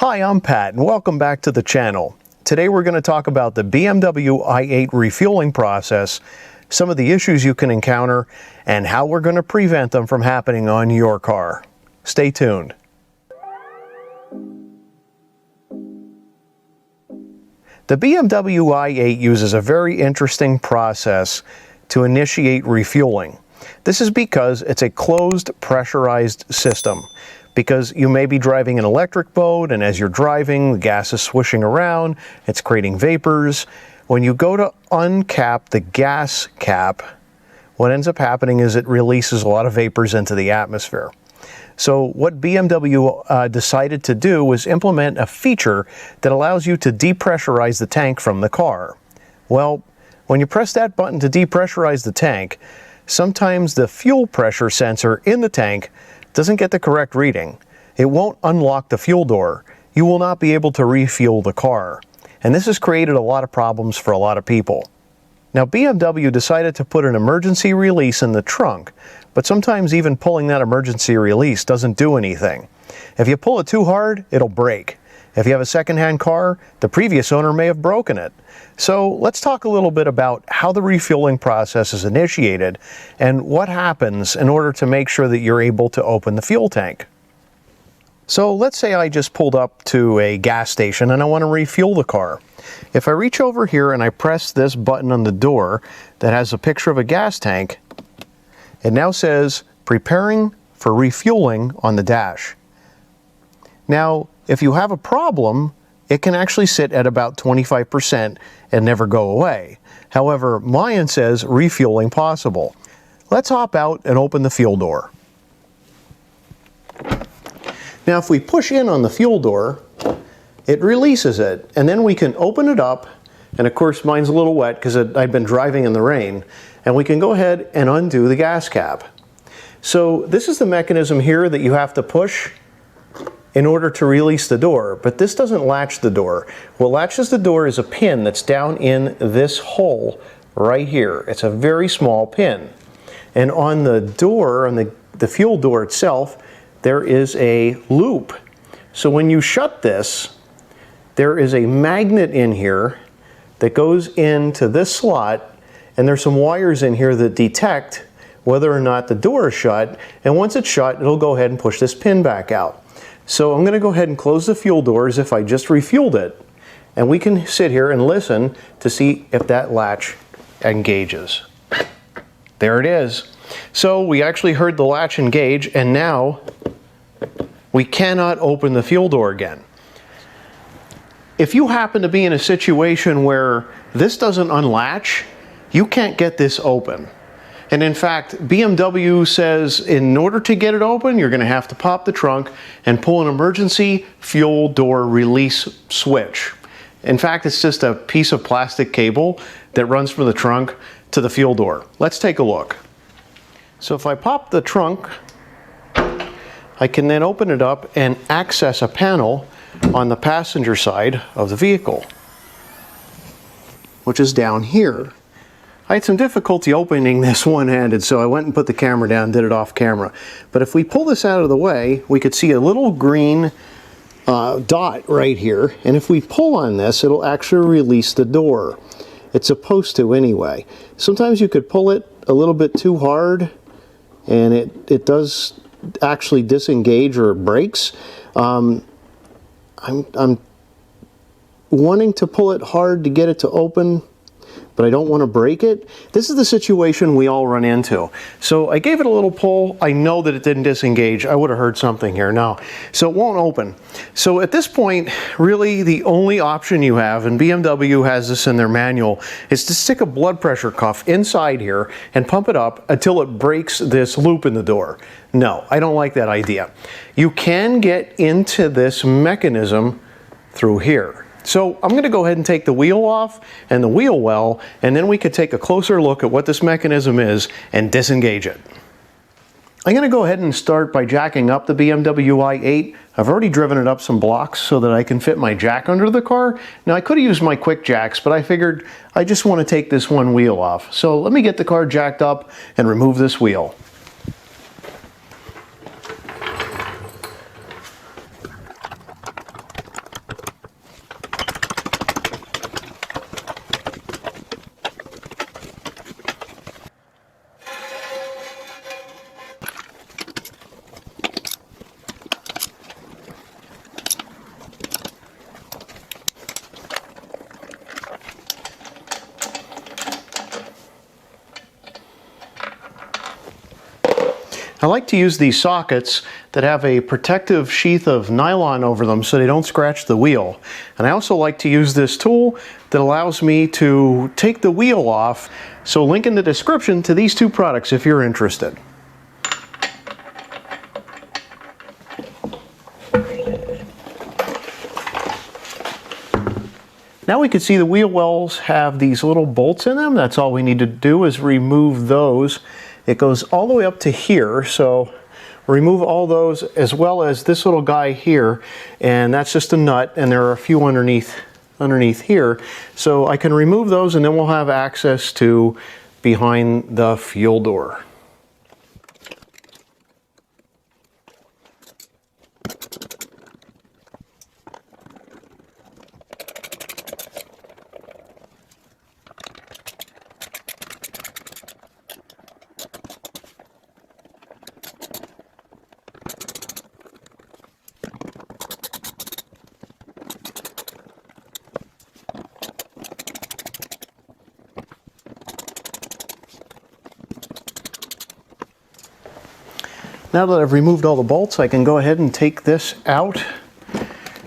Hi, I'm Pat, and welcome back to the channel. Today we're going to talk about the BMW i8 refueling process, some of the issues you can encounter, and how we're going to prevent them from happening on your car. Stay tuned. The BMW i8 uses a very interesting process to initiate refueling. This is because it's a closed, pressurized system. Because you may be driving an electric boat, and as you're driving, the gas is swishing around, it's creating vapors. When you go to uncap the gas cap, what ends up happening is it releases a lot of vapors into the atmosphere. So what BMW decided to do was implement a feature that allows you to depressurize the tank from the car. Well, when you press that button to depressurize the tank, sometimes the fuel pressure sensor in the tank doesn't get the correct reading. It won't unlock the fuel door. You will not be able to refuel the car. And this has created a lot of problems for a lot of people. Now, BMW decided to put an emergency release in the trunk, but sometimes even pulling that emergency release doesn't do anything. If you pull it too hard, it'll break. If you have a secondhand car, the previous owner may have broken it. So let's talk a little bit about how the refueling process is initiated and what happens in order to make sure that you're able to open the fuel tank. So let's say I just pulled up to a gas station and I want to refuel the car. If I reach over here and I press this button on the door that has a picture of a gas tank, it now says preparing for refueling on the dash. Now, if you have a problem, it can actually sit at about 25% and never go away. However, mine says refueling possible. Let's hop out and open the fuel door. Now, if we push in on the fuel door, it releases it, and then we can open it up, and of course mine's a little wet because I've been driving in the rain, and we can go ahead and undo the gas cap. So this is the mechanism here that you have to push in order to release the door, but this doesn't latch the door. What latches the door is a pin that's down in this hole right here. It's a very small pin. And on the door, on the fuel door itself, there is a loop. So when you shut this, there is a magnet in here that goes into this slot, and there's some wires in here that detect whether or not the door is shut, and once it's shut, it'll go ahead and push this pin back out. So I'm going to go ahead and close the fuel door as if I just refueled it, and we can sit here and listen to see if that latch engages. There it is. So we actually heard the latch engage, and now we cannot open the fuel door again. If you happen to be in a situation where this doesn't unlatch, you can't get this open. And in fact, BMW says in order to get it open, you're going to have to pop the trunk and pull an emergency fuel door release switch. In fact, it's just a piece of plastic cable that runs from the trunk to the fuel door. Let's take a look. So if I pop the trunk, I can then open it up and access a panel on the passenger side of the vehicle, which is down here. I had some difficulty opening this one-handed, so I went and put the camera down and did it off camera. But if we pull this out of the way, we could see a little green dot right here, and if we pull on this, it'll actually release the door. It's supposed to anyway. Sometimes you could pull it a little bit too hard, and it does actually disengage or it breaks. I'm wanting to pull it hard to get it to open, but I don't want to break it. This is the situation we all run into. So I gave it a little pull. I know that it didn't disengage. I would have heard something here. No. So it won't open. So at this point, really the only option you have, and BMW has this in their manual, is to stick a blood pressure cuff inside here and pump it up until it breaks this loop in the door. No, I don't like that idea. You can get into this mechanism through here. So I'm going to go ahead and take the wheel off and the wheel well, and then we could take a closer look at what this mechanism is and disengage it. I'm going to go ahead and start by jacking up the BMW i8. I've already driven it up some blocks so that I can fit my jack under the car. Now I could have used my quick jacks, but I figured I just want to take this one wheel off. So let me get the car jacked up and remove this wheel. like to use these sockets that have a protective sheath of nylon over them so they don't scratch the wheel. And I also like to use this tool that allows me to take the wheel off. So link in the description to these two products if you're interested. Now we can see the wheel wells have these little bolts in them. That's all we need to do is remove those. It goes all the way up to here, so remove all those as well as this little guy here, and that's just a nut, and there are a few underneath here. So I can remove those and then we'll have access to behind the fuel door. Now that I've removed all the bolts, I can go ahead and take this out.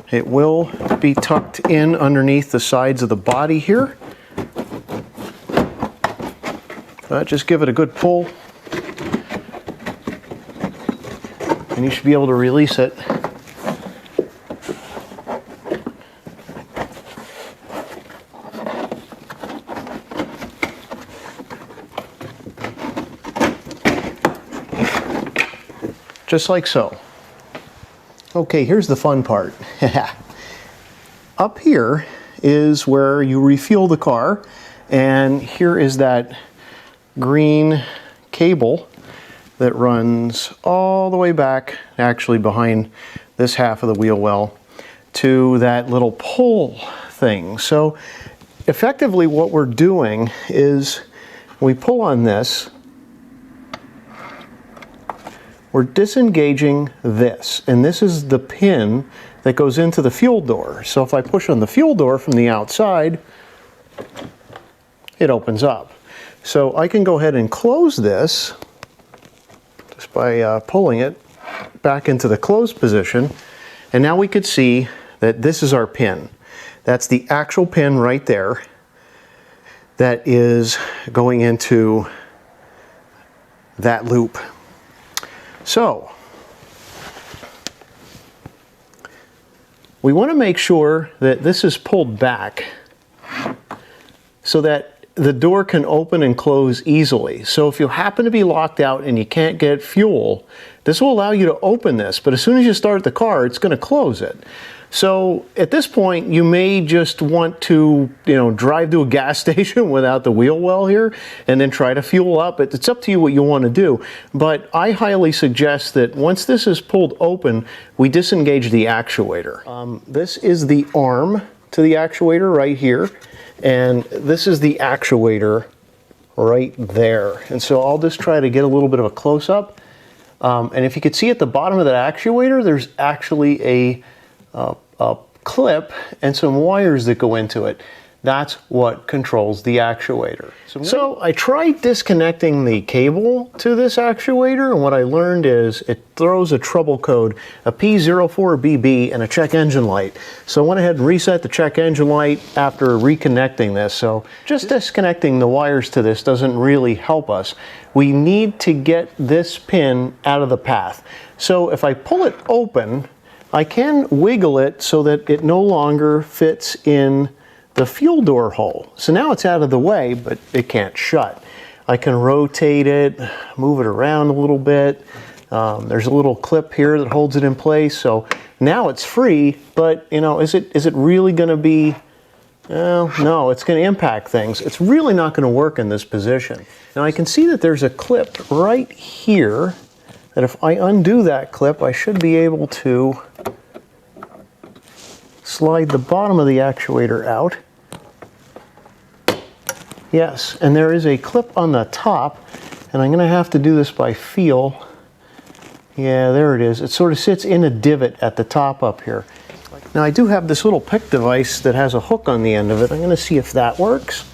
It will be tucked in underneath the sides of the body here. Just give it a good pull, and you should be able to release it. Just like so. Okay, here's the fun part. Up here is where you refuel the car, and here is that green cable that runs all the way back, actually behind this half of the wheel well, to that little pull thing. So effectively what we're doing is we pull on this, we're disengaging this, and this is the pin that goes into the fuel door. So if I push on the fuel door from the outside, it opens up. So I can go ahead and close this just by pulling it back into the closed position, and now we could see that this is our pin. That's the actual pin right there that is going into that loop. So, we want to make sure that this is pulled back so that the door can open and close easily. So if you happen to be locked out and you can't get fuel, this will allow you to open this, but as soon as you start the car, it's going to close it. So at this point, you may just want to, drive to a gas station without the wheel well here and then try to fuel up. It's up to you what you want to do. But I highly suggest that once this is pulled open, we disengage the actuator. This is the arm to the actuator right here, and this is the actuator right there. And so I'll just try to get a little bit of a close-up. And if you could see at the bottom of that actuator, there's actually a clip and some wires that go into it. That's what controls the actuator. So I tried disconnecting the cable to this actuator, and what I learned is it throws a trouble code, a P04BB, and a check engine light. So I went ahead and reset the check engine light after reconnecting this. So just disconnecting the wires to this doesn't really help us. We need to get this pin out of the path. So if I pull it open, I can wiggle it so that it no longer fits in the fuel door hole. So now it's out of the way, but it can't shut. I can rotate it, move it around a little bit. There's a little clip here that holds it in place. So now it's free, but is it really going to be? No, it's going to impact things. It's really not going to work in this position. Now I can see that there's a clip right here that if I undo that clip, I should be able to slide the bottom of the actuator out. Yes, and there is a clip on the top, and I'm going to have to do this by feel. Yeah, there it is. It sort of sits in a divot at the top up here. Now I do have this little pick device that has a hook on the end of it. I'm going to see if that works.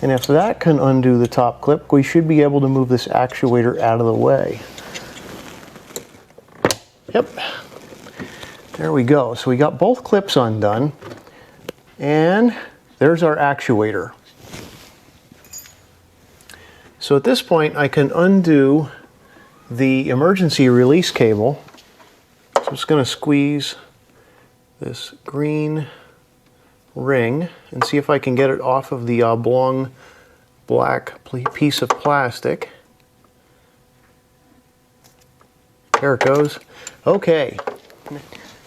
And if that can undo the top clip, we should be able to move this actuator out of the way. Yep. There we go. So we got both clips undone. And there's our actuator. So at this point I can undo the emergency release cable. So I'm just going to squeeze this green ring and see if I can get it off of the oblong black piece of plastic. There it goes. Okay,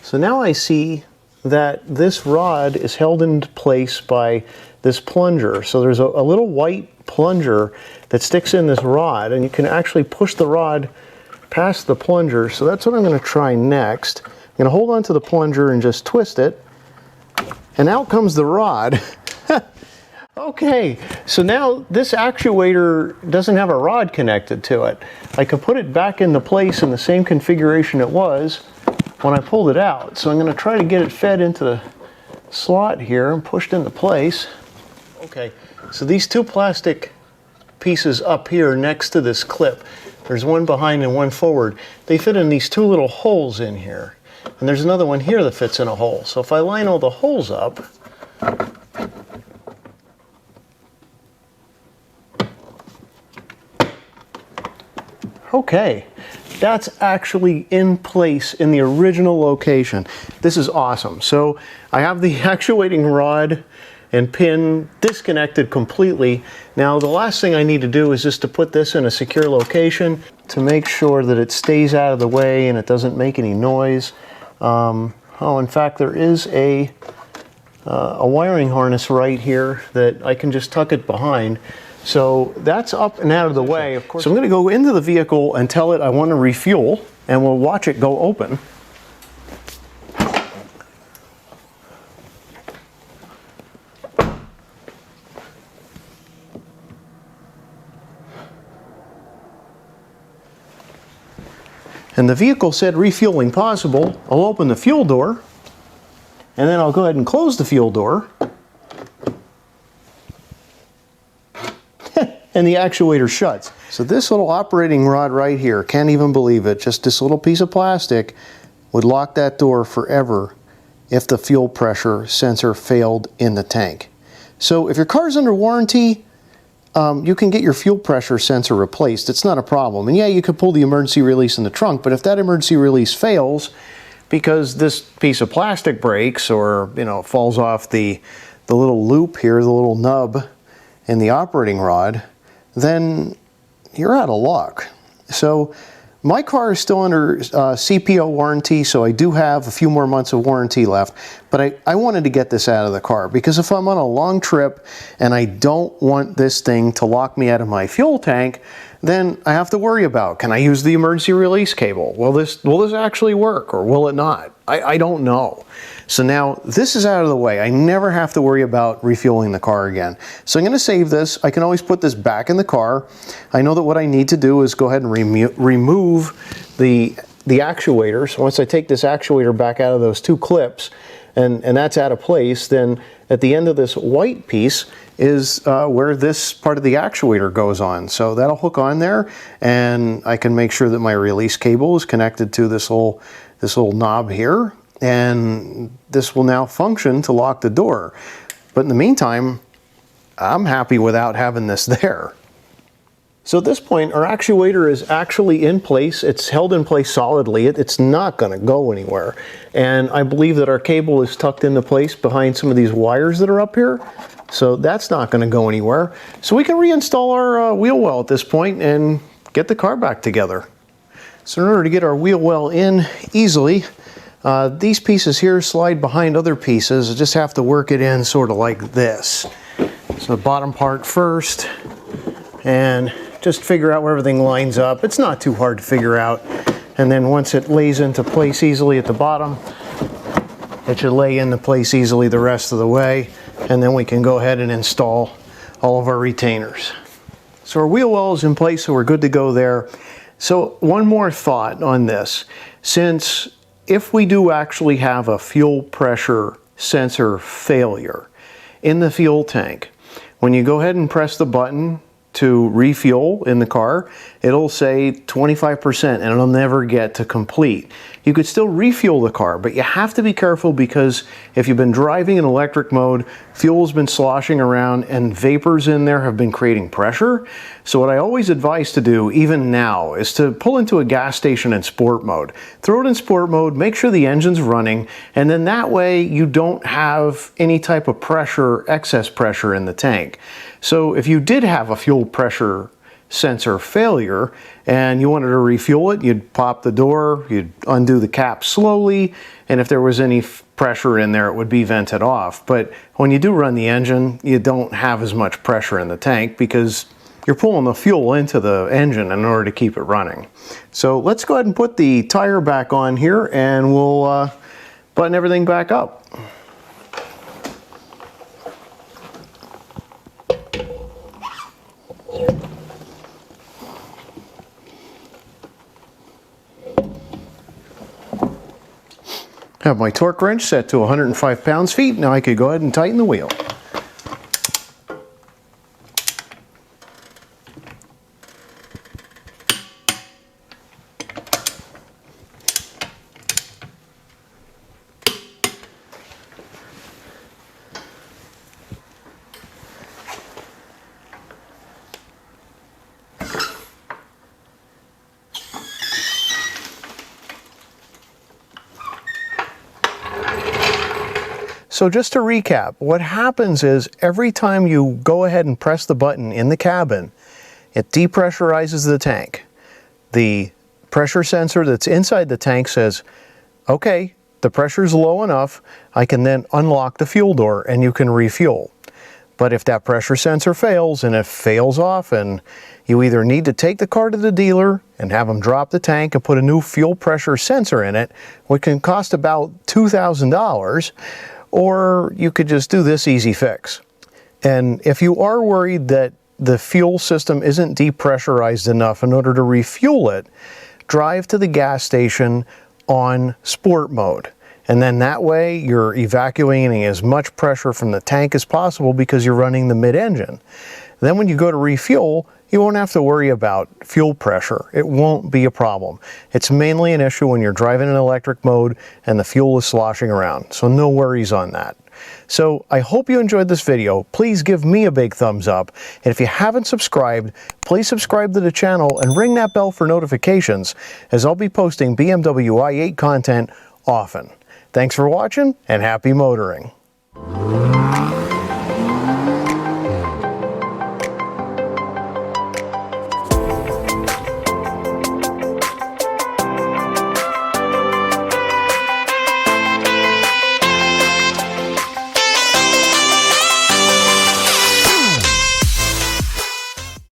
so now I see that this rod is held into place by this plunger. So there's a little white plunger that sticks in this rod, and you can actually push the rod past the plunger. So that's what I'm going to try next. I'm going to hold on to the plunger and just twist it, and out comes the rod. Okay, so now this actuator doesn't have a rod connected to it. I can put it back into place in the same configuration it was when I pulled it out. So I'm going to try to get it fed into the slot here and pushed into place. Okay, so these two plastic pieces up here next to this clip, there's one behind and one forward. They fit in these two little holes in here. And there's another one here that fits in a hole. So if I line all the holes up, okay, that's actually in place in the original location. This is awesome. So I have the actuating rod and pin disconnected completely. Now the last thing I need to do is just to put this in a secure location to make sure that it stays out of the way and it doesn't make any noise. Oh, in fact, there is a wiring harness right here that I can just tuck it behind. So that's up and out of the way, of course. So I'm going to go into the vehicle and tell it I want to refuel, and we'll watch it go open. And the vehicle said refueling possible. I'll open the fuel door, and then I'll go ahead and close the fuel door. And the actuator shuts. So this little operating rod right here, can't even believe it, just this little piece of plastic would lock that door forever if the fuel pressure sensor failed in the tank. So if your car's under warranty, you can get your fuel pressure sensor replaced. It's not a problem. And yeah, you could pull the emergency release in the trunk, but if that emergency release fails because this piece of plastic breaks or, you know, falls off the little loop here, the little nub in the operating rod, then you're out of luck. So my car is still under CPO warranty, so I do have a few more months of warranty left, but I wanted to get this out of the car because if I'm on a long trip and I don't want this thing to lock me out of my fuel tank, then I have to worry about, can I use the emergency release cable? Will this actually work or will it not? I don't know. So now this is out of the way. I never have to worry about refueling the car again. So I'm going to save this. I can always put this back in the car. I know that what I need to do is go ahead and remove the actuator. So once I take this actuator back out of those two clips and that's out of place, then at the end of this white piece is where this part of the actuator goes on. So that'll hook on there, and I can make sure that my release cable is connected to this little knob here, and this will now function to lock the door. But in the meantime, I'm happy without having this there. So at this point, our actuator is actually in place. It's held in place solidly. It's not going to go anywhere. And I believe that our cable is tucked into place behind some of these wires that are up here. So that's not going to go anywhere. So we can reinstall our wheel well at this point and get the car back together. So in order to get our wheel well in easily, these pieces here slide behind other pieces. I just have to work it in sort of like this. So the bottom part first, and just figure out where everything lines up. It's not too hard to figure out. And then once it lays into place easily at the bottom, it should lay into place easily the rest of the way. And then we can go ahead and install all of our retainers. So our wheel well is in place, so we're good to go there. So one more thought on this. Since if we do actually have a fuel pressure sensor failure in the fuel tank, when you go ahead and press the button to refuel in the car, it'll say 25% and it'll never get to complete. You could still refuel the car, but you have to be careful because if you've been driving in electric mode, fuel's been sloshing around and vapors in there have been creating pressure. So what I always advise to do, even now, is to pull into a gas station in sport mode. Throw it in sport mode, make sure the engine's running, and then that way you don't have any type of pressure, excess pressure in the tank. So if you did have a fuel pressure sensor failure and you wanted to refuel it, you'd pop the door, you'd undo the cap slowly, and if there was any pressure in there, it would be vented off. But when you do run the engine, you don't have as much pressure in the tank because you're pulling the fuel into the engine in order to keep it running. So let's go ahead and put the tire back on here and we'll button everything back up. Have my torque wrench set to 105 pounds-feet. Now I could go ahead and tighten the wheel. So just to recap, what happens is every time you go ahead and press the button in the cabin, it depressurizes the tank. The pressure sensor that's inside the tank says, okay, the pressure's low enough, I can then unlock the fuel door and you can refuel. But if that pressure sensor fails, and it fails often, you either need to take the car to the dealer and have them drop the tank and put a new fuel pressure sensor in it, which can cost about $2,000, or you could just do this easy fix. And if you are worried that the fuel system isn't depressurized enough in order to refuel it, drive to the gas station on sport mode. And then that way you're evacuating as much pressure from the tank as possible because you're running the mid-engine. Then when you go to refuel, you won't have to worry about fuel pressure. It won't be a problem. It's mainly an issue when you're driving in electric mode and the fuel is sloshing around. So no worries on that. So I hope you enjoyed this video. Please give me a big thumbs up. And if you haven't subscribed, please subscribe to the channel and ring that bell for notifications, as I'll be posting BMW i8 content often. Thanks for watching and happy motoring.